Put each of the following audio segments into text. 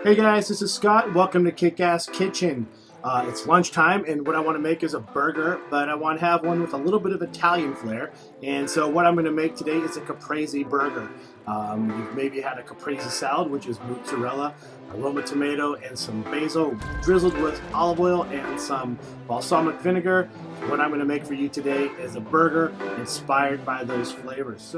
Hey guys, this is Scott. Welcome to Kick-Ass Kitchen. It's lunchtime and what I want to make is a burger, but I want to have one with a little bit of Italian flair. And so what I'm going to make today is a Caprese Burger. You've maybe had a Caprese salad, which is mozzarella, a Roma tomato, and some basil drizzled with olive oil and some balsamic vinegar. What I'm going to make for you today is a burger inspired by those flavors.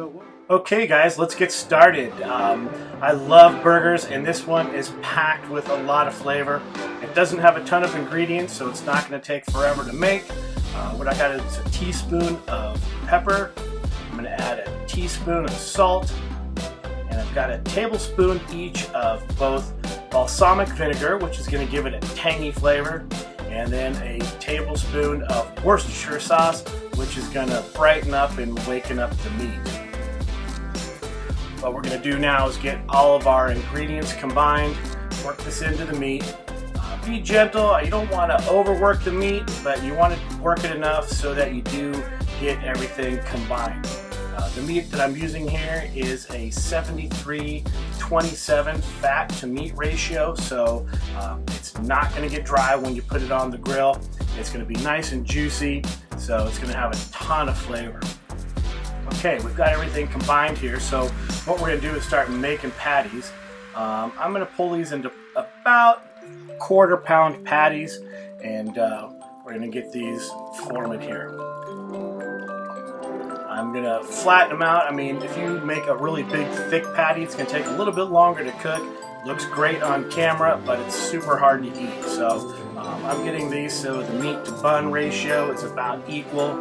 Okay guys, let's get started. I love burgers and this one is packed with a lot of flavor. It doesn't have a ton of ingredients, so it's not going to take forever to make. What I got is a teaspoon of pepper. I'm going to add a teaspoon of salt. And I've got a tablespoon each of both balsamic vinegar, which is going to give it a tangy flavor, and then a tablespoon of Worcestershire sauce, which is going to brighten up and waken up the meat. What we're going to do now is get all of our ingredients combined, work this into the meat. Be gentle. You don't want to overwork the meat, but you want to work it enough so that you do get everything combined. The meat that I'm using here is a 73-27 fat to meat ratio, so it's not going to get dry when you put it on the grill. It's going to be nice and juicy, so it's going to have a ton of flavor. Okay, we've got everything combined here, so what we're going to do is start making patties. I'm going to pull these into about quarter-pound patties, and we're going to get these forming here. I'm going to flatten them out. I mean, if you make a really big, thick patty, it's going to take a little bit longer to cook. Looks great on camera, but it's super hard to eat. So I'm getting these so the meat to bun ratio is about equal.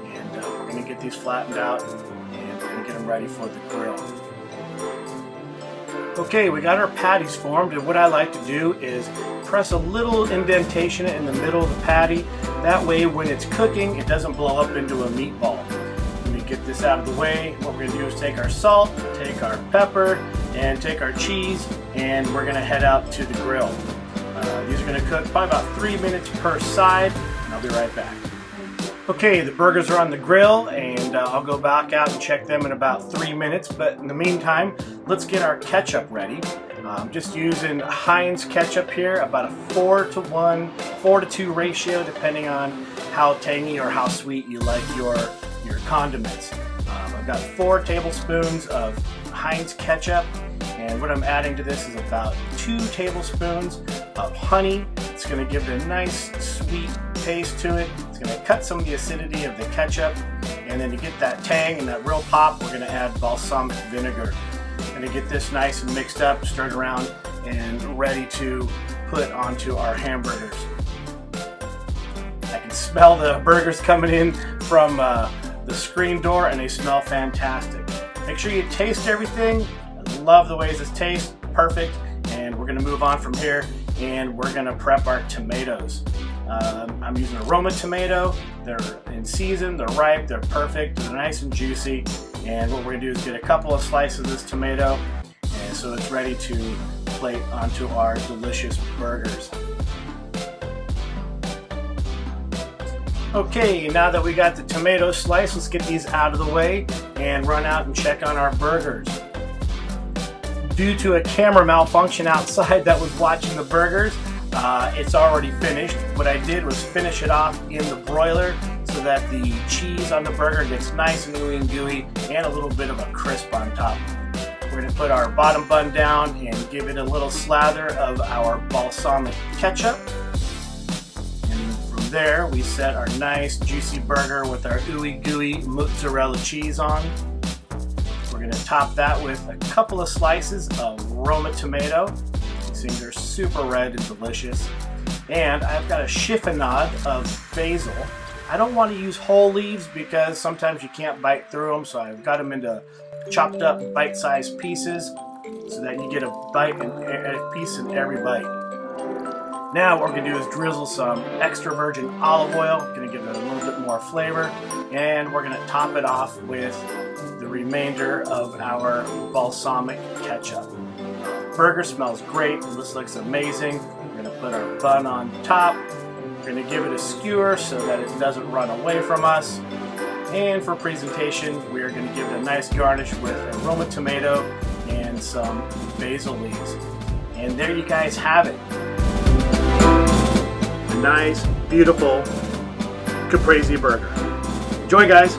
And we're going to get these flattened out and we're going to get them ready for the grill. Okay, we got our patties formed, and what I like to do is press a little indentation in the middle of the patty. That way, when it's cooking, it doesn't blow up into a meatball. Get this out of the way. What we're going to do is take our salt, take our pepper, and take our cheese, and we're going to head out to the grill. These are going to cook probably about 3 minutes per side, and I'll be right back. Okay, the burgers are on the grill, and I'll go back out and check them in about 3 minutes, but in the meantime, let's get our ketchup ready. Just using Heinz ketchup here, about a 4-to-1, 4-to-2 ratio, depending on how tangy or how sweet you like your condiments. I've got 4 tablespoons of Heinz ketchup, and what I'm adding to this is about 2 tablespoons of honey. It's going to give it a nice sweet taste to it. It's going to cut some of the acidity of the ketchup, and then to get that tang and that real pop, we're going to add balsamic vinegar. Going to get this nice and mixed up, stirred around, and ready to put onto our hamburgers. I can smell the burgers coming in from the screen door, and they smell fantastic. Make sure you taste everything. I love the ways this tastes. Perfect. And we're going to move on from here, and we're going to prep our tomatoes. I'm using a Roma tomato. They're in season, they're ripe, they're perfect, they're nice and juicy. And what we're going to do is get a couple of slices of this tomato, and so it's ready to plate onto our delicious burgers. Okay, now that we got the tomato slice, let's get these out of the way and run out and check on our burgers. Due to a camera malfunction outside that was watching the burgers, it's already finished. What I did was finish it off in the broiler so that the cheese on the burger gets nice and ooey and gooey and a little bit of a crisp on top. We're going to put our bottom bun down and give it a little slather of our balsamic ketchup. There we set our nice juicy burger with our ooey gooey mozzarella cheese on. We're going to top that with a couple of slices of Roma tomato. These things are super red and delicious. And I've got a chiffonade of basil. I don't want to use whole leaves because sometimes you can't bite through them, so I've got them into chopped up bite-sized pieces so that you get a piece in every bite. Now what we're going to do is drizzle some extra virgin olive oil, going to give it a little bit more flavor, and we're going to top it off with the remainder of our balsamic ketchup. Burger smells great, this looks amazing. We're going to put our bun on top, we're going to give it a skewer so that it doesn't run away from us, and for presentation we're going to give it a nice garnish with a Roma tomato and some basil leaves. And there you guys have it. A nice, beautiful Caprese Burger. Enjoy, guys.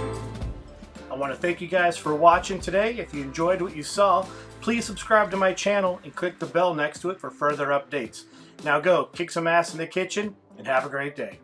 I want to thank you guys for watching today. If you enjoyed what you saw, please subscribe to my channel and click the bell next to it for further updates. Now go kick some ass in the kitchen and have a great day.